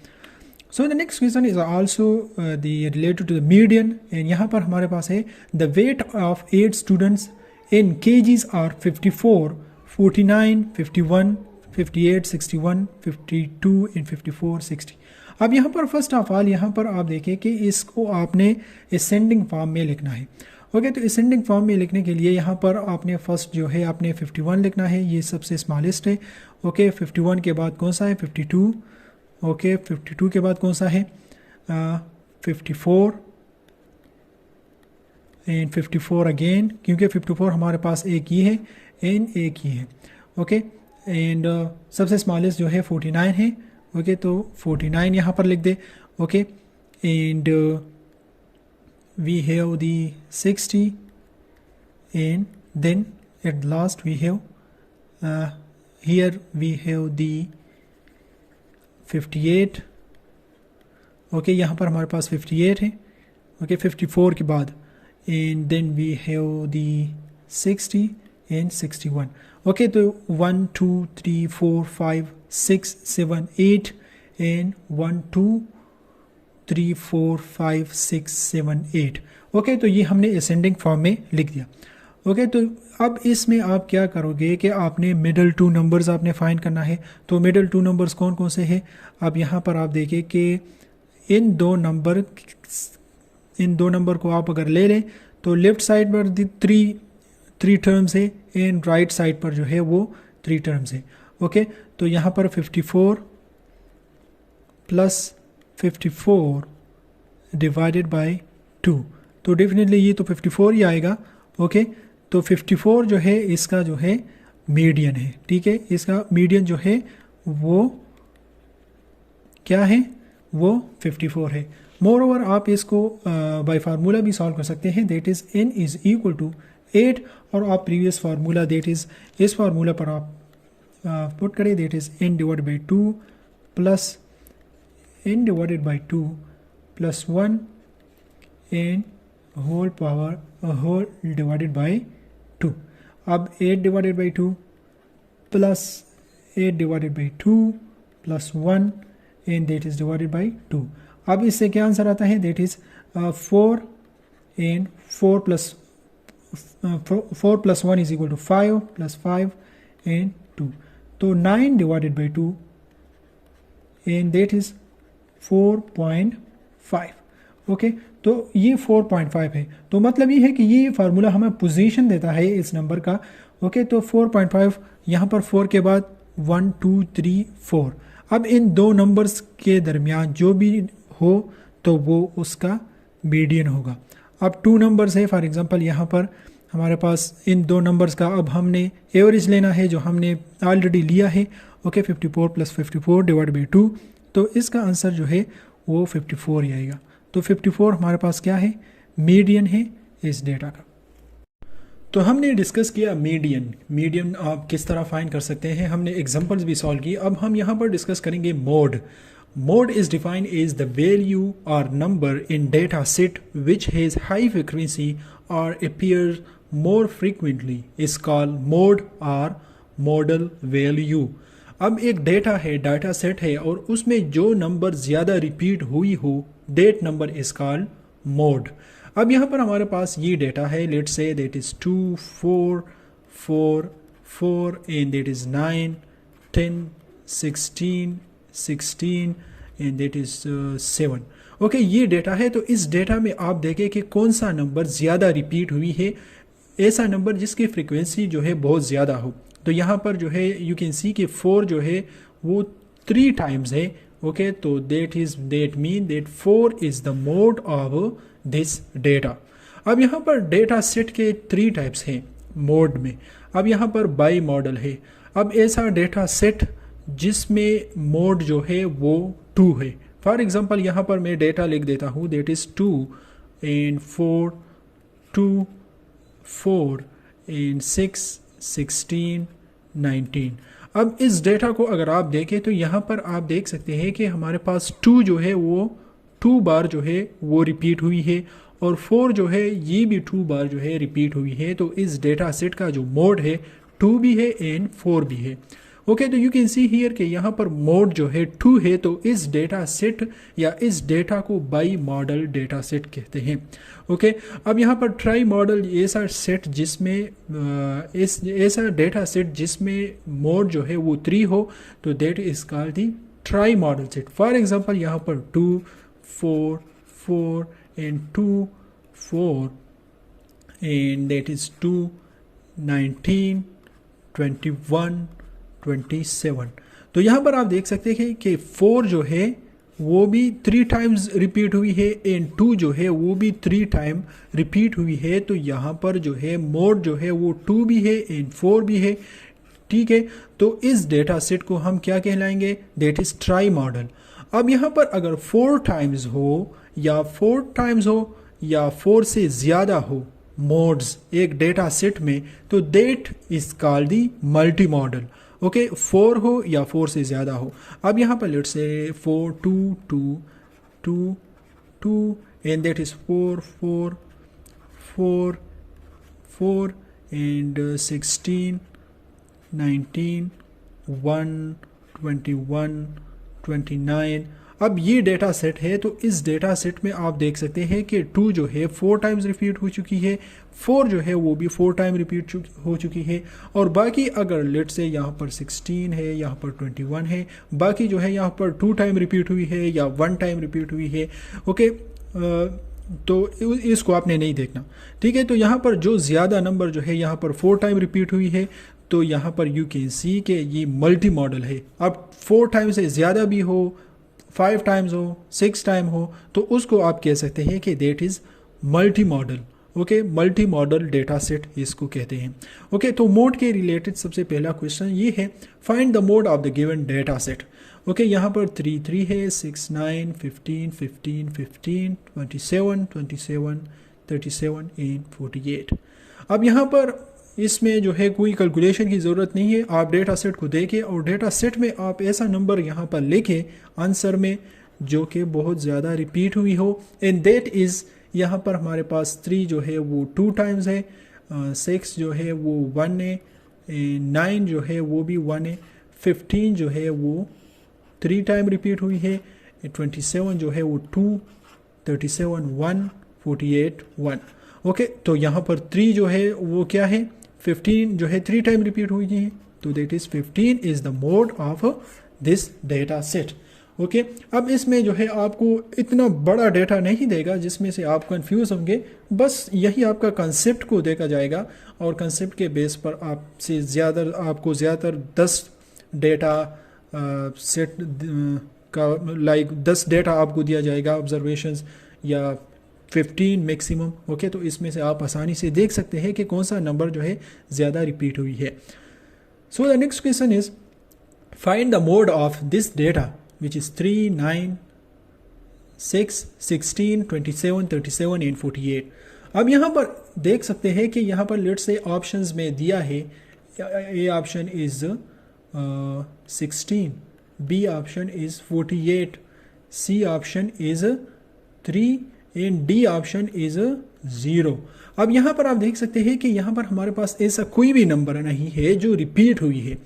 So the next question is also the related to the median, and यहाँ पर हमारे पास है the weight of 8 students in kgs are 54, 49, 51, 58, 61, 52 and 54, 60। अब यहाँ पर फर्स्ट ऑफ ऑल यहाँ पर आप देखें कि इसको आपने असेंडिंग फॉर्म में लिखना है। ओके, तो असेंडिंग फॉर्म में लिखने के लिए यहाँ पर आपने फर्स्ट जो है आपने 51 लिखना है, ये सबसे स्मॉलेस्ट है। ओके, 51 के बाद कौन सा है 52। ओके, 52 के बाद कौन सा है 54 एंड 54 अगेन, क्योंकि 54 हमारे पास एक ही है एंड एक ही है। ओके, एंड सबसे स्मॉलेस्ट जो है 49 है। ओके, तो 49 यहाँ पर लिख दे। Okay, and we have the 60 and then at last we have here we have the 58। Okay, यहाँ पर हमारे पास 58 है। ओके, 54 के बाद and then we have the 60 and 61। Okay, तो 1 2 3 4 5 6 7 8 and 1 2 3 4 5 6 7 8। ओके, तो ये हमने असेंडिंग फॉर्म में लिख दिया। ओके, तो अब इसमें आप क्या करोगे कि आपने मिडल टू नंबर्स आपने फाइंड करना है। तो मिडल टू नंबर्स कौन कौन से हैं? अब यहाँ पर आप देखें कि इन दो नंबर को आप अगर ले लें तो लेफ़्ट साइड पर थ्री टर्म्स है एंड राइट साइड पर जो है वो 3 टर्म्स है। ओके, तो यहाँ पर 54 प्लस 54 डिवाइडेड बाय 2, तो डेफिनेटली ये तो 54 ही आएगा। ओके, तो 54 जो है इसका जो है मीडियन है। ठीक है, इसका मीडियन जो है वो क्या है, वो 54 है। मोर ओवर आप इसको बाय फार्मूला भी सॉल्व कर सकते हैं, that is n is equal to 8, और आप प्रीवियस फार्मूला दैट इज़ इस फार्मूला पर आप पुट करें, that is n divided by 2 plus n divided by 2 plus 1 n whole power whole divided by 2। अब 8 divided by 2 plus 8 divided by 2 plus 1 and that is divided by 2। अब इससे क्या answer आता है, that is 4 and 4 plus 1 is equal to 5 plus 5 and 2, तो 9 divided by 2 and that is 4.5। Okay, तो ये 4.5 है, तो मतलब ये है कि ये फार्मूला हमें पोजीशन देता है इस नंबर का। ओके, तो 4.5 यहाँ पर 4 के बाद 1 2 3 4। अब इन दो नंबर्स के दरमियान जो भी हो तो वो उसका मीडियन होगा। अब 2 नंबर्स है, फॉर एग्जांपल यहाँ पर हमारे पास इन दो नंबर्स का अब हमने एवरेज लेना है जो हमने ऑलरेडी लिया है। ओके, 54 प्लस 54 डिवाइड बाई 2, तो इसका आंसर जो है वो 54 ही आएगा। तो 54 हमारे पास क्या है, मीडियन है इस डेटा का। तो हमने डिस्कस किया मीडियन आप किस तरह फाइंड कर सकते हैं, हमने एग्जांपल्स भी सॉल्व की। अब हम यहाँ पर डिस्कस करेंगे mode is defined is the value और number in data set which has high frequency और appear more frequently is called mode और मॉडल वैल्यू। अब एक डाटा सेट है और उसमें जो नंबर ज़्यादा रिपीट हुई हो that number is called mode. अब यहाँ पर हमारे पास ये डेटा है, let's say that is 2 4 4 4 and that is 9 10 16 16 and that is 7। Okay, ये डेटा है, तो इस डेटा में आप देखें कि कौन सा नंबर ज़्यादा रिपीट हुई है, ऐसा नंबर जिसकी फ्रिक्वेंसी जो है बहुत ज़्यादा हो। तो यहाँ पर जो है यू कैन सी कि 4 जो है वो 3 टाइम्स है। ओके, तो that mean that 4 is the mode of this data. अब यहाँ पर डेटा सेट के 3 टाइप्स हैं मोड में। अब यहाँ पर बाई मॉडल है। अब ऐसा डेटा सेट जिसमें मोड जो है वो 2 है। फॉर एग्जांपल यहाँ पर मैं डेटा लिख देता हूँ, दैट इज़ 2 एंड 4 2 4 एंड 6 16 19। अब इस डेटा को अगर आप देखें तो यहाँ पर आप देख सकते हैं कि हमारे पास 2 जो है वो 2 बार जो है वो रिपीट हुई है और 4 जो है ये भी 2 बार जो है रिपीट हुई है। तो इस डेटा सेट का जो मोड है 2 भी है एंड 4 भी है। ओके, तो यू कैन सी हियर कि यहाँ पर मोड जो है 2 है, तो इस डेटा सेट या इस डेटा को बाई मॉडल डेटा सेट कहते हैं। ओके, अब यहाँ पर ट्राई मॉडल ऐसा सेट जिसमें ऐसा डेटा सेट जिसमें मोड जो है वो 3 हो, तो that is called the try model set. For example यहाँ पर 2 4 4 एंड 2 4 एंड दैट इज 2 19 21 27। तो यहाँ पर आप देख सकते हैं कि 4 जो है वो भी 3 टाइम्स रिपीट हुई है एंड 2 जो है वो भी 3 टाइम रिपीट हुई है। तो यहाँ पर जो है मोड जो है वो 2 भी है एंड 4 भी है, ठीक है। तो इस डेटा सेट को हम क्या कहलाएंगे, दैट इज ट्राई मॉडल। अब यहाँ पर अगर 4 टाइम्स हो या 4 टाइम्स हो या 4 से ज़्यादा हो मोड्स एक डेटा सेट में, तो that is called the multi modal. Okay, 4 हो या 4 से ज़्यादा हो। अब यहाँ पर let's say 4 2 2 2 2 and that is 4 4 4 4 and 16 19 1 21 29। अब ये डेटा सेट है, तो इस डेटा सेट में आप देख सकते हैं कि 2 जो है 4 टाइम्स रिपीट हो चुकी है, 4 जो है वो भी 4 टाइम रिपीट हो चुकी है, और बाकी अगर लेट से यहाँ पर 16 है, यहाँ पर 21 है, बाकी जो है यहाँ पर 2 टाइम रिपीट हुई है या 1 टाइम रिपीट हुई है। ओके, तो इसको आपने नहीं देखना, ठीक है। तो यहाँ पर जो ज़्यादा नंबर जो है यहाँ पर 4 टाइम रिपीट हुई है, तो यहाँ पर यू कैन सी कि ये मल्टी मॉडल है। अब 4 टाइम से ज़्यादा भी हो, 5 टाइम्स हो, 6 टाइम हो, तो उसको आप कह सकते हैं कि that is multi modal. Okay, multi modal data set इसको कहते हैं। ओके, तो मोड के रिलेटेड सबसे पहला क्वेश्चन ये है, find the mode of the given data set. Okay, यहाँ पर 3 3 है, 6 9 15 15 15 27 27 37 एंड 48। अब यहाँ पर इसमें जो है कोई कैलकुलेशन की ज़रूरत नहीं है, आप डेटा सेट को देखें और डेटा सेट में आप ऐसा नंबर यहाँ पर लिखें आंसर में जो कि बहुत ज़्यादा रिपीट हुई हो, एंड दैट इज़ यहाँ पर हमारे पास 3 जो है वो 2 टाइम्स है, 6 जो है वो 1 है, 9 जो है वो भी 1 है, 15 जो है वो 3 टाइम रिपीट हुई है, 27 जो है वो 2, 37 1, 48 1। ओके, तो यहाँ पर 3 जो है वो क्या है, 15 जो है 3 टाइम रिपीट हुई है, तो that is 15 is the mode of this data set. Okay, अब इसमें जो है आपको इतना बड़ा डेटा नहीं देगा जिसमें से आप कंफ्यूज होंगे, बस यही आपका कंसेप्ट को देखा जाएगा और कंसेप्ट के बेस पर आपसे आपको ज़्यादातर 10 डेटा सेट का लाइक 10 डेटा आपको दिया जाएगा, ऑब्जर्वेशंस, या 15 मैक्सिमम। ओके, तो इसमें से आप आसानी से देख सकते हैं कि कौन सा नंबर जो है ज़्यादा रिपीट हुई है। So the next question is find the mode of this data which is 3 9 6 16 27 37 and 48। अब यहाँ पर देख सकते हैं कि यहाँ पर लेट्स से ऑप्शंस में दिया है, A option is 16, B option is 48, C option is 3 and D option is 0। अब यहाँ पर आप देख सकते हैं कि यहाँ पर हमारे पास ऐसा कोई भी नंबर नहीं है जो रिपीट हुई है,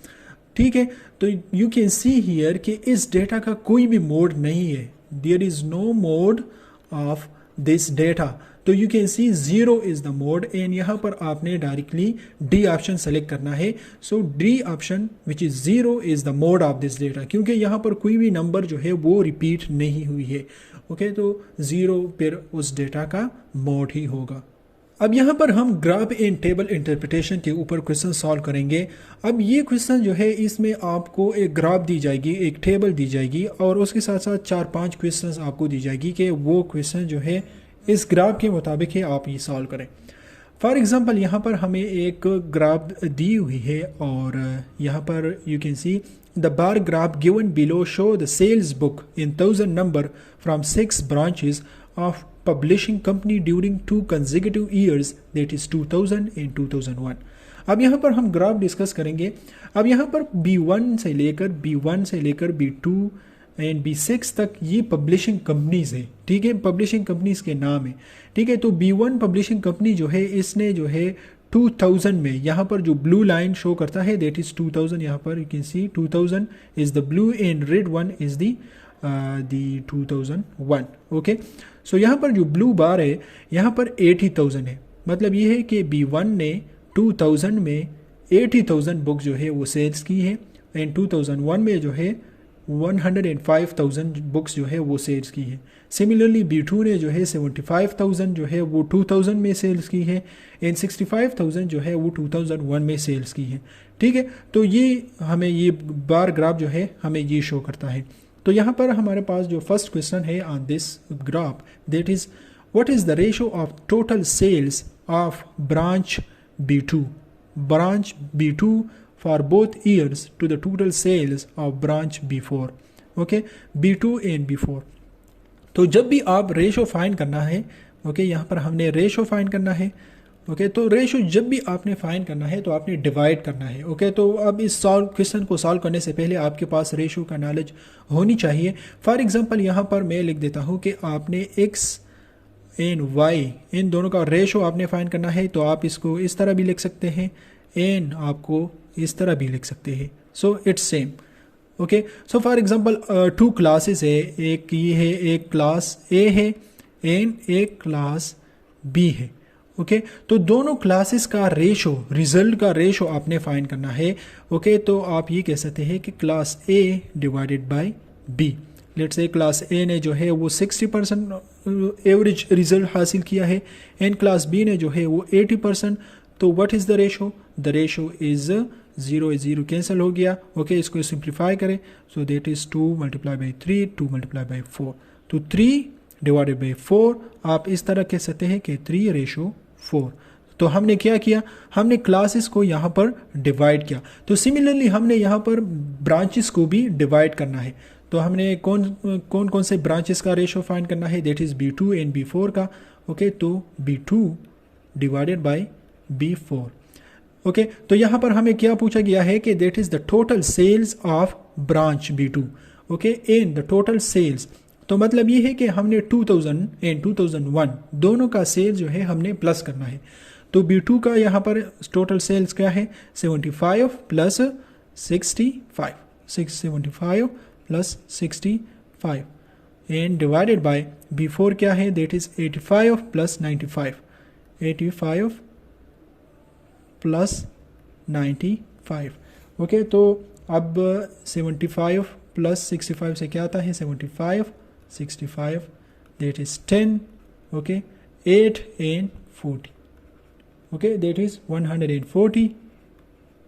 ठीक है। तो यू कैन सी हियर कि इस डेटा का कोई भी मोड नहीं है, there is no mode of this data. तो you can see 0 is the mode, and यहाँ पर आपने डायरेक्टली डी ऑप्शन सेलेक्ट करना है। So D option which is 0 is the mode of this data, क्योंकि यहाँ पर कोई भी नंबर जो है वो रिपीट नहीं हुई है। ओके, तो 0 फिर उस डेटा का मोड ही होगा। अब यहाँ पर हम ग्राफ एंड टेबल इंटरप्रिटेशन के ऊपर क्वेश्चन सॉल्व करेंगे। अब ये क्वेश्चन जो है इसमें आपको एक ग्राफ दी जाएगी, एक टेबल दी जाएगी, और उसके साथ साथ 4-5 क्वेश्चंस आपको दी जाएगी कि वो क्वेश्चन जो है इस ग्राफ के मुताबिक है, आप ये सॉल्व करें। फॉर एग्जांपल यहाँ पर हमें एक ग्राफ दी हुई है और यहाँ पर you can see the bar graph given below show the sales book in 1000 number from 6 branches of publishing company during 2 consecutive years, that is 2000 and 2001। अब यहाँ पर हम ग्राफ डिस्कस करेंगे। अब यहाँ पर B1 से लेकर B2 एंड B6 तक ये पब्लिशिंग कंपनीज है, ठीक है, पब्लिशिंग कंपनीज के नाम है, ठीक है। तो B1 पब्लिशिंग कंपनी जो है इसने जो है 2000 में यहाँ पर जो ब्लू लाइन शो करता है दैट इज 2000, यहाँ पर you can see 2000 is the blue and red one is the 2001। Okay, so यहाँ पर जो ब्लू बार है यहाँ पर 80,000 है, मतलब ये है कि B1 ने 2000 में 80,000 बुक जो है वो सेल्स की है, एंड 2001 में जो है 105,000 बुक्स जो है वो सेल्स की है। सिमिलरली B2 ने जो है 75,000 जो है वो 2000 में सेल्स की है, एंड 65,000 जो है वो 2001 में सेल्स की है। ठीक है, तो ये हमें ये बार ग्राफ जो है हमें ये शो करता है। तो यहाँ पर हमारे पास जो फर्स्ट क्वेश्चन है on this graph, that is what is the ratio of total sales of branch B2 for both years to the total sales of branch B4, okay, B2 and B4। तो जब भी आप ratio find करना है, okay, यहाँ पर हमने ratio find करना है, ओके, तो रेशो जब भी आपने फाइंड करना है तो आपने डिवाइड करना है, ओके। तो अब इस क्वेश्चन को सॉल्व करने से पहले आपके पास रेशो का नॉलेज होनी चाहिए। फॉर एग्जांपल यहाँ पर मैं लिख देता हूँ कि आपने x एंड y इन दोनों का रेशो आपने फाइंड करना है, तो आप इसको इस तरह भी लिख सकते हैं एंड आपको इस तरह भी लिख सकते हैं। So it's same, okay. So for example 2 classes है, एक ये है, एक क्लास A है एंड एक क्लास B है, ओके। तो दोनों क्लासेस का रेशो, रिजल्ट का रेशो आपने फाइंड करना है, ओके। तो आप ये कह सकते हैं कि class A divided by B। Let's say class A ने जो है वो 60% एवरेज रिजल्ट हासिल किया है एंड क्लास B ने जो है वो 80%। तो what is the ratio? The ratio is 0 cancel हो गया, ओके। इसको सिंप्लीफाई करें, so that is 2 multiply by 3, 2 multiply by 4, तो 3 डिवाइडेड बाई 4। आप इस तरह कह सकते हैं कि 3:4। तो हमने क्या किया, हमने क्लासेस को यहाँ पर डिवाइड किया। तो सिमिलरली हमने यहाँ पर ब्रांचेस को भी डिवाइड करना है। तो हमने कौन से ब्रांचेस का रेशो फाइंड करना है, that is B2 and B4 का, ओके। तो B2 divided by B4, okay. तो यहाँ पर हमें क्या पूछा गया है कि that is the total sales of branch B2, okay, and the total sales. तो मतलब ये है कि हमने 2000 एंड 2001 दोनों का सेल जो है हमने प्लस करना है। तो B2 का यहाँ पर टोटल सेल्स क्या है, 75 plus 65, 675 plus 65 and divided bye B4 क्या है, that is 85 plus 95, 85 plus 95, okay. तो अब 75 प्लस 65 से क्या आता है, 75, 65 that is 10, okay, 8 and 40, okay, that is 140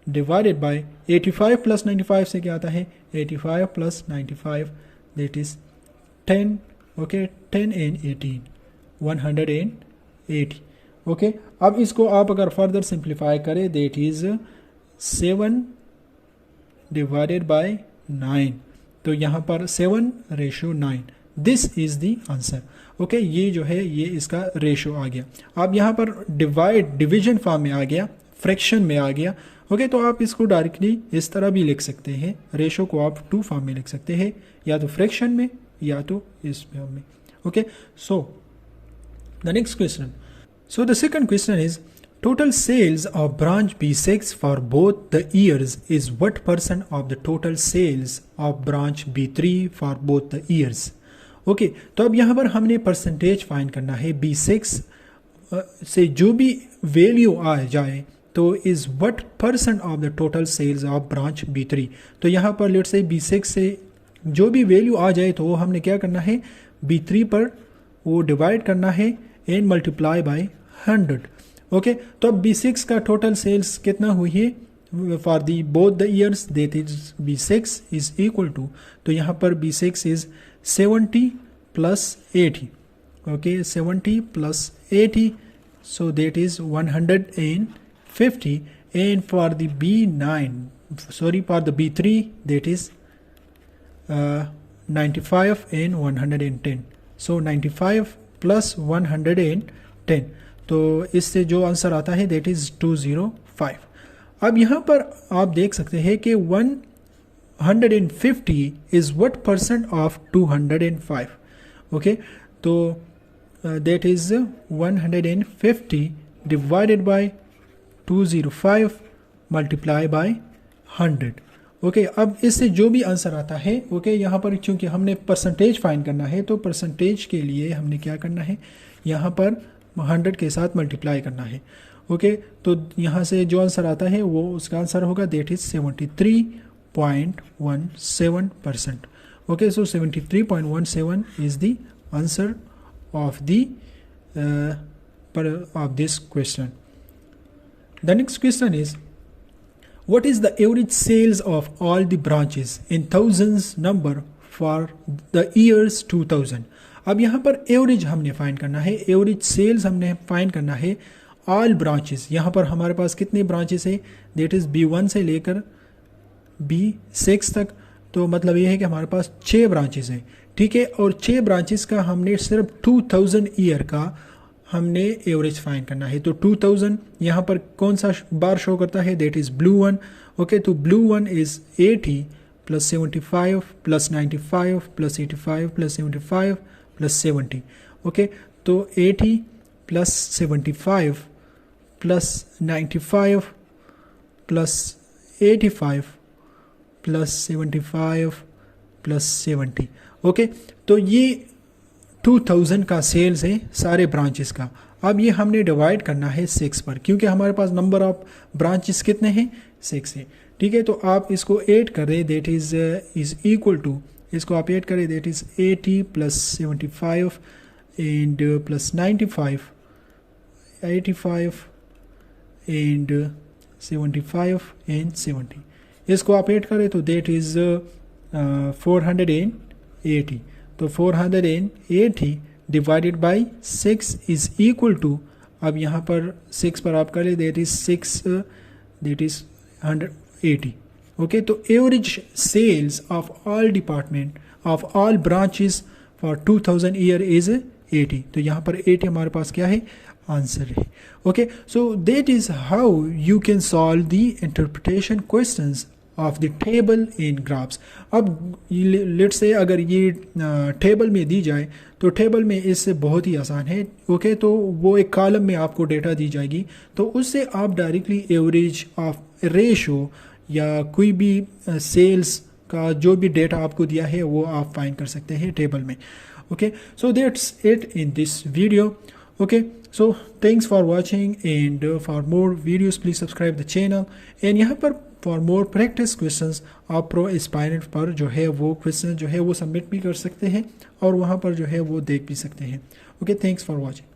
divided by 85 plus 95 से क्या आता है, 85 plus 95 that is 10, okay, 10 and 18, 180, okay. अब इसको आप अगर फर्दर सिंप्लीफाई करें, दैट इज़ 7 डिवाइडेड बाय 9। तो यहाँ पर 7:9, this is the answer, okay. ये जो है ये इसका रेशो आ गया। अब यहाँ पर डिवीजन फॉर्म में आ गया, फ्रैक्शन में आ गया, ओके। तो आप इसको डायरेक्टली इस तरह भी लिख सकते हैं, रेशो को आप 2 फॉर्म में लिख सकते हैं, या तो फ्रैक्शन में या तो इस फॉर्म में, okay. So the next question, so the second question is total sales of branch B6 for both the years is what % of the total sales of branch B3 for both the years, okay. तो अब यहाँ पर हमने percentage find करना है, B6 से जो भी वैल्यू आ जाए तो is what % of the total sales of branch B3। तो यहाँ पर लेट्स से B6 से जो भी वैल्यू आ जाए तो वो हमने क्या करना है, B3 पर वो डिवाइड करना है एंड मल्टीप्लाई बाय 100, ओके। तो अब B6 का टोटल सेल्स कितना हुई है for the both the years, that is B6 is equal to, तो यहाँ पर B6 is 70 plus 80, okay, 70 plus 80, so that is 150 and for the for the B3 that is 95 and 110, so 95 plus 110, तो इससे जो answer आता है that is 205। अब यहाँ पर आप देख सकते हैं कि 150 इज़ व्हाट % ऑफ 205, ओके। तो that is 150 divided by 205 multiply by 100, okay. अब इससे जो भी आंसर आता है, ओके, यहाँ पर चूँकि हमने परसेंटेज फाइंड करना है तो परसेंटेज के लिए हमने क्या करना है, यहाँ पर 100 के साथ मल्टीप्लाई करना है, ओके। तो यहाँ से जो आंसर आता है वो उसका आंसर होगा, that is 73.17%. Okay, so 73.17 is the answer of this question. The next question is, what is the average sales of all the branches in thousands number for the years 2000? अब यहाँ पर average हमने find करना है, average sales हमने find करना है all branches. यहाँ पर हमारे पास कितने ब्रांचेस है, देट इज़ B1 से लेकर B6 तक, तो मतलब ये है कि हमारे पास 6 ब्रांचेस हैं, ठीक है। और 6 ब्रांचेस का हमने सिर्फ 2000 ईयर का हमने एवरेज फाइंड करना है। तो 2000 यहाँ पर कौन सा बार शो करता है, that is blue one. Okay, तो ब्लू वन इज़ 80 + 75 + 95 + 85 + 75 + 70। ओके, तो 80 + 75 + 95 + 85 + 75 + 70। ओके, तो ये 2000 का सेल्स है सारे ब्रांचेस का। अब ये हमने डिवाइड करना है 6 पर, क्योंकि हमारे पास नंबर ऑफ ब्रांचेस कितने हैं, 6 है, ठीक है। तो आप इसको ऐड करें, देट इज़ इक्वल टू, इसको आप ऐड करें, that is 80 + 75 and + 95, 85 and 75 and 70। इसको आप ऐड करें तो देट इज़ 480। तो 480 divided by 6 is equal to, अब यहाँ पर 6 पर आप करें, that is 6, that is 180। Okay, तो average sales of all department of all branches for 2000 year is 80। तो यहाँ पर 80 हमारे पास क्या है, आंसर है। Okay, so that is how you can solve the interpretation questions of the table in graphs. अब let's say अगर ये टेबल में दी जाए तो टेबल में इससे बहुत ही आसान है। ओके, तो वो एक कॉलम में आपको डेटा दी जाएगी, तो उससे आप डायरेक्टली एवरेज ऑफ रेशो या कोई भी सेल्स का जो भी डेटा आपको दिया है वो आप फाइंड कर सकते हैं टेबल में। Okay, so that's it in this video. Okay, so thanks for watching, and for more videos please subscribe the channel, and यहाँ पर for more practice questions आप प्रो एस्पायरेंट पर जो है वो क्वेश्चन जो है वो सबमिट भी कर सकते हैं और वहाँ पर जो है वो देख भी सकते हैं। Okay, thanks for watching.